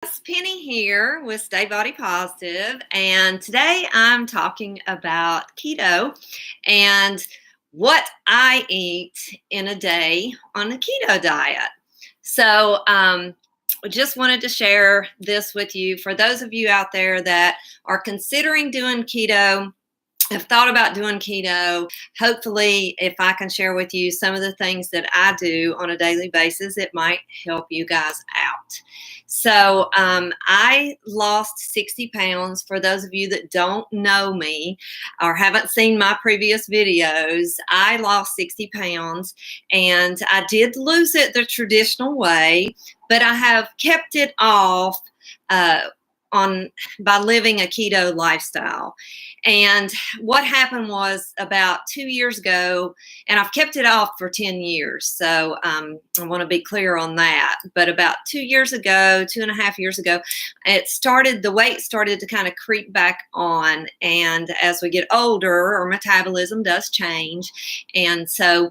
It's Penny here with Stay Body Positive, and today I'm talking about keto and what I eat in a day on the keto diet. So, I just wanted to share this with you for those of you out there that are considering doing keto. Have thought about doing keto. Hopefully, if I can share with you some of the things that I do on a daily basis, it might help you guys out. So, I lost 60 pounds. For those of you that don't know me or haven't seen my previous videos, I lost 60 pounds and I did lose it the traditional way, but I have kept it off. On by living a keto lifestyle. And what happened was about 2 years ago, and I've kept it off for 10 years. So I want to be clear on that. But about 2 years ago, 2.5 years ago, the weight started to kind of creep back on. And as we get older, our metabolism does change. And so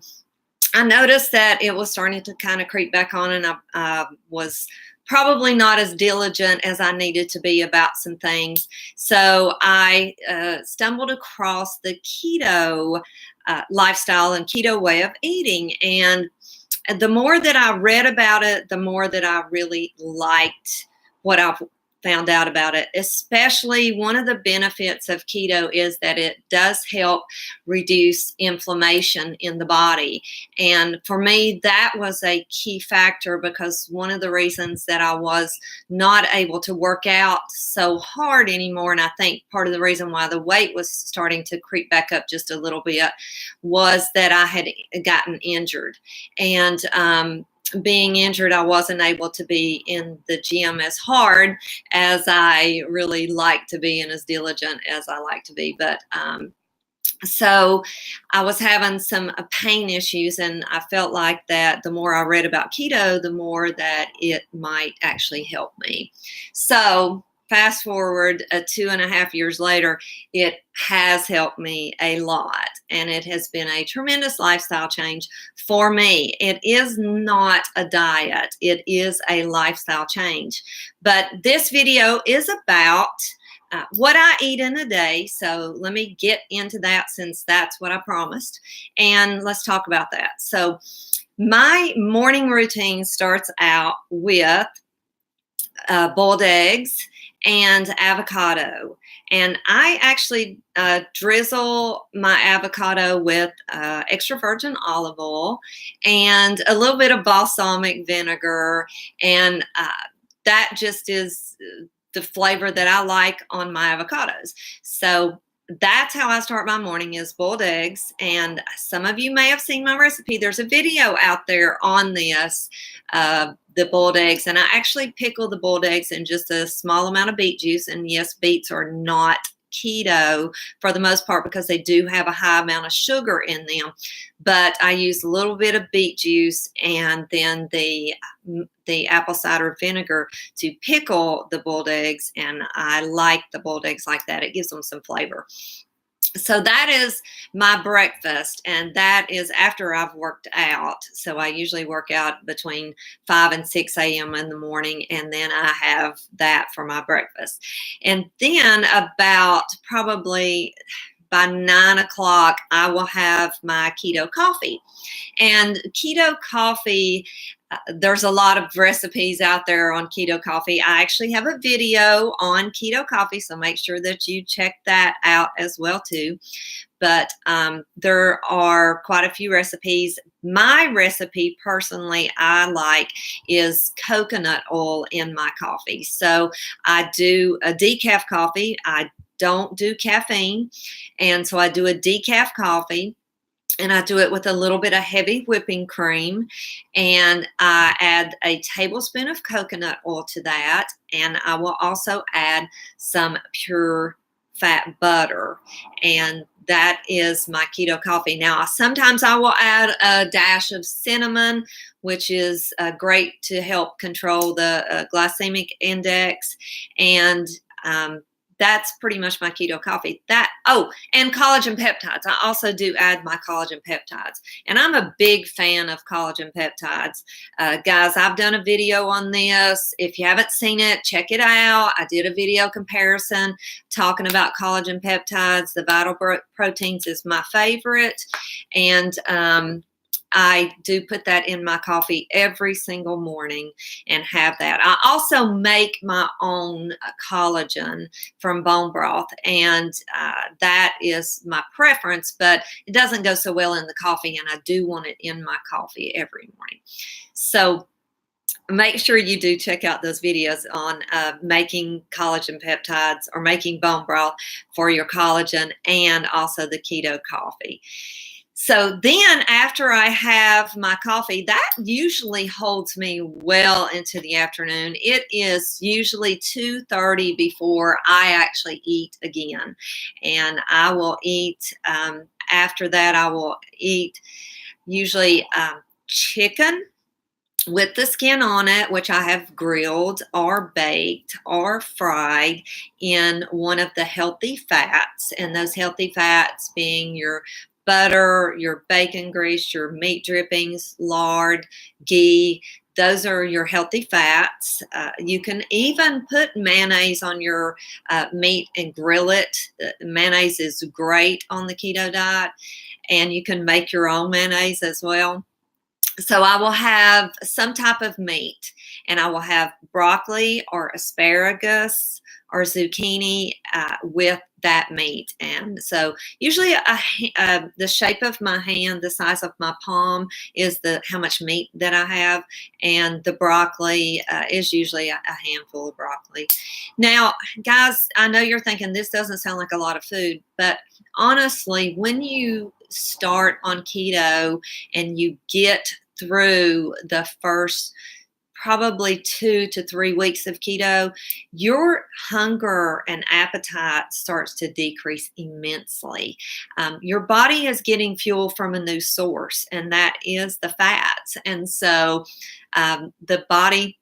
I noticed that it was starting to kind of creep back on, and I was probably not as diligent as I needed to be about some things. So I stumbled across the keto lifestyle and keto way of eating. And the more that I read about it, the more that I really liked what I've found out about it. Especially one of the benefits of keto is that it does help reduce inflammation in the body. And for me, that was a key factor, because one of the reasons that I was not able to work out so hard anymore, and I think part of the reason why the weight was starting to creep back up just a little bit, was that I had gotten injured. And being injured, I wasn't able to be in the gym as hard as I really like to be and as diligent as I like to be. But so I was having some pain issues, and I felt like that the more I read about keto, the more that it might actually help me. So fast forward 2.5 years later, it has helped me a lot, and it has been a tremendous lifestyle change for me. It is not a diet, it is a lifestyle change. But this video is about what I eat in a day. So let me get into that, since that's what I promised. And let's talk about that. So my morning routine starts out with boiled eggs and avocado. And I actually drizzle my avocado with extra virgin olive oil and a little bit of balsamic vinegar. And that just is the flavor that I like on my avocados. So that's how I start my morning, is boiled eggs. And some of you may have seen my recipe. There's a video out there on this, the boiled eggs. And I actually pickle the boiled eggs in just a small amount of beet juice. And yes, beets are not keto for the most part, because they do have a high amount of sugar in them. But I use a little bit of beet juice and then the apple cider vinegar to pickle the boiled eggs, and I like the boiled eggs like that. It gives them some flavor. So that is my breakfast, and that is after I've worked out. So I usually work out between 5 and 6 a.m. in the morning, and then I have that for my breakfast. And then about probably by 9 o'clock, I will have my keto coffee. And keto coffee, there's a lot of recipes out there on keto coffee. I actually have a video on keto coffee, so make sure that you check that out as well too. But there are quite a few recipes. My recipe personally I like is coconut oil in my coffee. So I do a decaf coffee. I don't do caffeine. And so I do a decaf coffee, and I do it with a little bit of heavy whipping cream, and I add a tablespoon of coconut oil to that, and I will also add some pure fat butter, and that is my keto coffee. Now, sometimes I will add a dash of cinnamon, which is great to help control the glycemic index, and that's pretty much my keto coffee. And collagen peptides. I also do add my collagen peptides. And I'm a big fan of collagen peptides. Guys, I've done a video on this. If you haven't seen it, check it out. I did a video comparison talking about collagen peptides. The vital proteins is my favorite. And I do put that in my coffee every single morning and have that. I also make my own collagen from bone broth, and that is my preference, but it doesn't go so well in the coffee, and I do want it in my coffee every morning. So make sure you do check out those videos on making collagen peptides or making bone broth for your collagen, and also the keto coffee. So then after I have my coffee, that usually holds me well into the afternoon. It is usually 2:30 before I actually eat again. And I will eat, after that, I will eat usually chicken with the skin on it, which I have grilled or baked or fried in one of the healthy fats. And those healthy fats being your butter, your bacon grease, your meat drippings, lard, ghee. Those are your healthy fats. You can even put mayonnaise on your meat and grill it. Mayonnaise is great on the keto diet, and you can make your own mayonnaise as well. So I will have some type of meat, and I will have broccoli or asparagus or zucchini with that meat. And so usually the shape of my hand, the size of my palm, is how much meat that I have, and the broccoli is usually a handful of broccoli. Now, guys, I know you're thinking this doesn't sound like a lot of food, but honestly, when you start on keto and you get through the first probably 2 to 3 weeks of keto, your hunger and appetite starts to decrease immensely. Your body is getting fuel from a new source, and that is the fats. And so the body,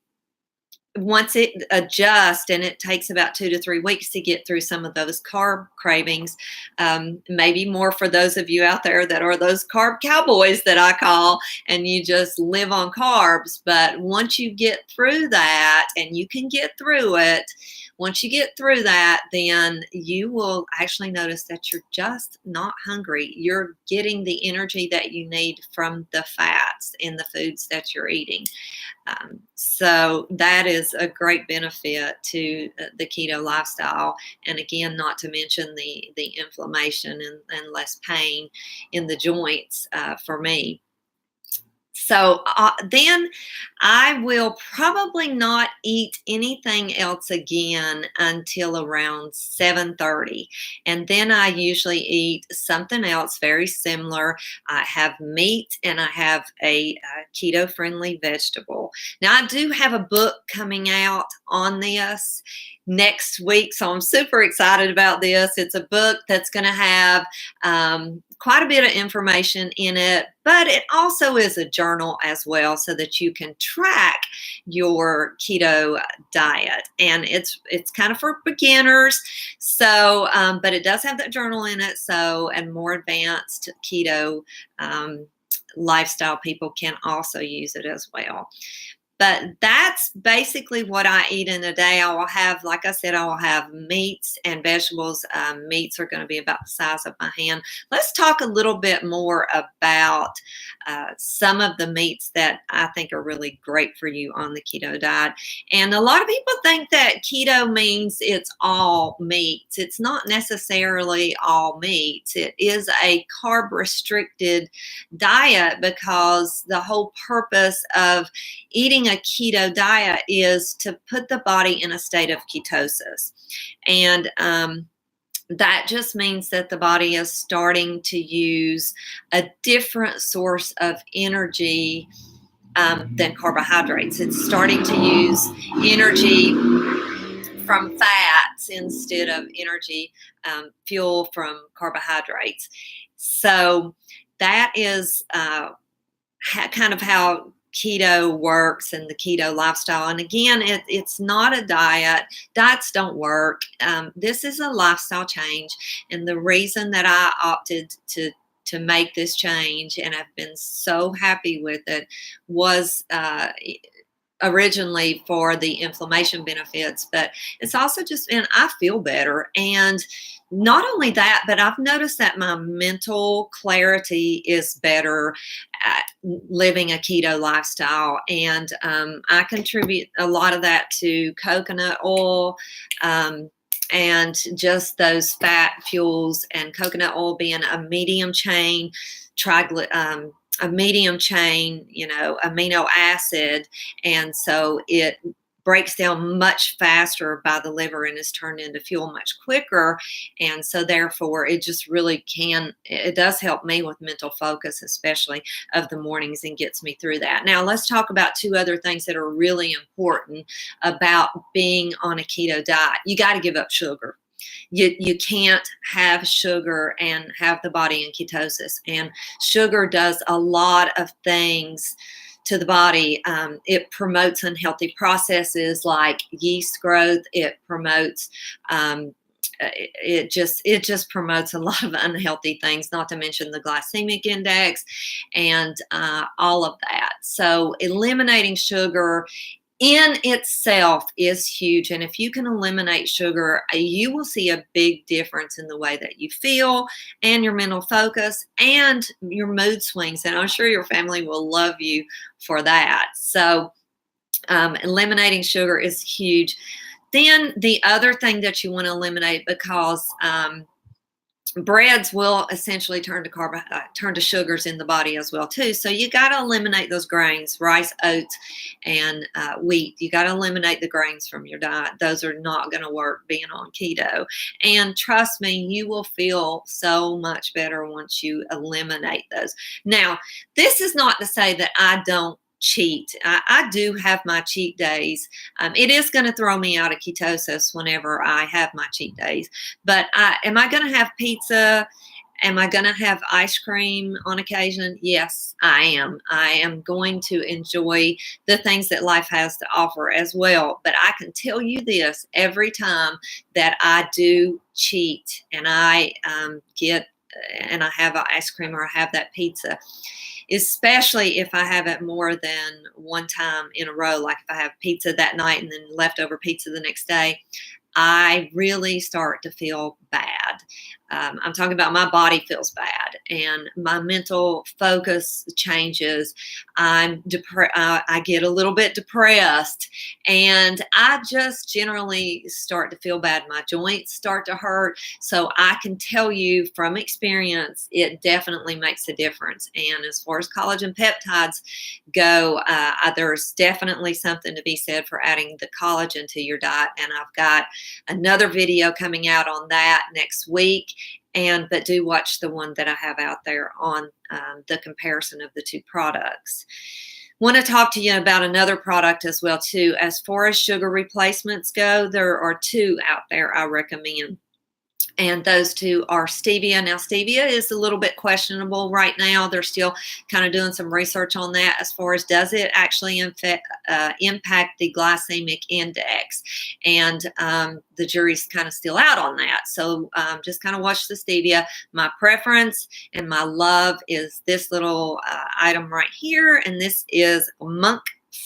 once it adjusts, and it takes about 2 to 3 weeks to get through some of those carb cravings, maybe more for those of you out there that are those carb cowboys that I call, and you just live on carbs. But once you get through that, and you can get through it, once you get through that, then you will actually notice that you're just not hungry. You're getting the energy that you need from the fats in the foods that you're eating. So that is a great benefit to the keto lifestyle. And again, not to mention the inflammation and less pain in the joints for me. So then I will probably not eat anything else again until around 7:30. And then I usually eat something else very similar. I have meat, and I have a keto-friendly vegetable. Now, I do have a book coming out on this next week, so I'm super excited about this. It's a book that's going to have quite a bit of information in it, but it also is a journal as well, so that you can track your keto diet. And it's kind of for beginners, so but it does have that journal in it. So, and more advanced keto lifestyle people can also use it as well. But that's basically what I eat in a day. I will have, like I said, I will have meats and vegetables. Meats are going to be about the size of my hand. Let's talk a little bit more about some of the meats that I think are really great for you on the keto diet. And a lot of people think that keto means it's all meats. It's not necessarily all meats. It is a carb-restricted diet, because the whole purpose of eating a keto diet is to put the body in a state of ketosis. And that just means that the body is starting to use a different source of energy than carbohydrates. It's starting to use energy from fats instead of energy, fuel from carbohydrates. So that is kind of how keto works and the keto lifestyle. And again, it's not a diet. Diets don't work. This is a lifestyle change. And the reason that I opted to make this change, and I've been so happy with it, was originally for the inflammation benefits, but it's also just, and I feel better. And not only that, but I've noticed that my mental clarity is better at living a keto lifestyle. And I contribute a lot of that to coconut oil. And just those fat fuels, and coconut oil being a medium chain a medium chain, amino acid. And so it breaks down much faster by the liver and is turned into fuel much quicker. And so therefore it just really it does help me with mental focus, especially of the mornings, and gets me through that. Now let's talk about two other things that are really important about being on a keto diet. You got to give up sugar. You can't have sugar and have the body in ketosis. And sugar does a lot of things to the body. It promotes unhealthy processes like yeast growth. It promotes it just promotes a lot of unhealthy things, not to mention the glycemic index and all of that. So eliminating sugar in itself is huge. And if you can eliminate sugar, you will see a big difference in the way that you feel and your mental focus and your mood swings. And I'm sure your family will love you for that. So eliminating sugar is huge. Then the other thing that you want to eliminate, because breads will essentially turn to sugars in the body as well too. So you got to eliminate those grains, rice, oats, and wheat. You got to eliminate the grains from your diet. Those are not going to work being on keto. And trust me, you will feel so much better once you eliminate those. Now, this is not to say that I don't cheat. I do have my cheat days. It is going to throw me out of ketosis whenever I have my cheat days. But am I going to have pizza? Am I going to have ice cream on occasion? Yes, I am. I am going to enjoy the things that life has to offer as well. But I can tell you this, every time that I do cheat and I have ice cream or I have that pizza, especially if I have it more than one time in a row, like if I have pizza that night and then leftover pizza the next day, I really start to feel bad. I'm talking about my body feels bad and my mental focus changes. I get a little bit depressed and I just generally start to feel bad. My joints start to hurt. So I can tell you from experience, it definitely makes a difference. And as far as collagen peptides go, there's definitely something to be said for adding the collagen to your diet. And I've got another video coming out on that next week. But do watch the one that I have out there on the comparison of the two products. Want to talk to you about another product as well too. As far as sugar replacements go, there are two out there I recommend. And those two are stevia. Now, stevia is a little bit questionable right now. They're still kind of doing some research on that as far as does it actually impact the glycemic index. And the jury's kind of still out on that. So just kind of watch the stevia. My preference and my love is this little item right here. And this is monk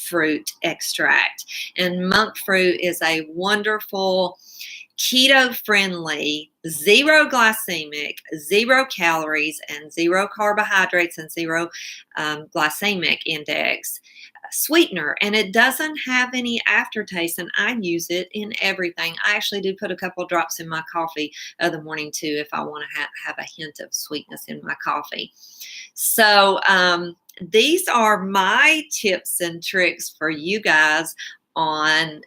fruit extract. And monk fruit is a wonderful keto-friendly, zero glycemic, 0 calories, and 0 carbohydrates, and 0 glycemic index sweetener. And it doesn't have any aftertaste, and I use it in everything. I actually do put a couple drops in my coffee of the morning too if I want to have a hint of sweetness in my coffee. So these are my tips and tricks for you guys on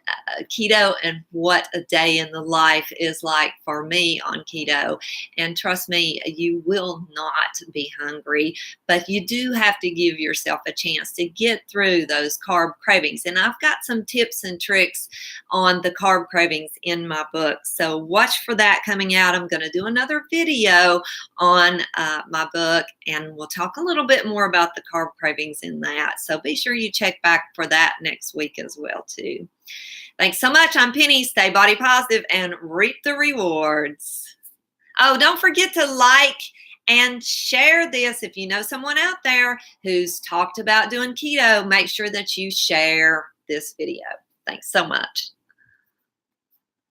keto and what a day in the life is like for me on keto. And trust me, you will not be hungry, but you do have to give yourself a chance to get through those carb cravings. And I've got some tips and tricks on the carb cravings in my book. So watch for that coming out. I'm going to do another video on my book, and we'll talk a little bit more about the carb cravings in that. So be sure you check back for that next week as well too. Thanks so much. I'm Penny. Stay body positive and reap the rewards. Oh, don't forget to like and share this. If you know someone out there who's talked about doing keto, make sure that you share this video. Thanks so much.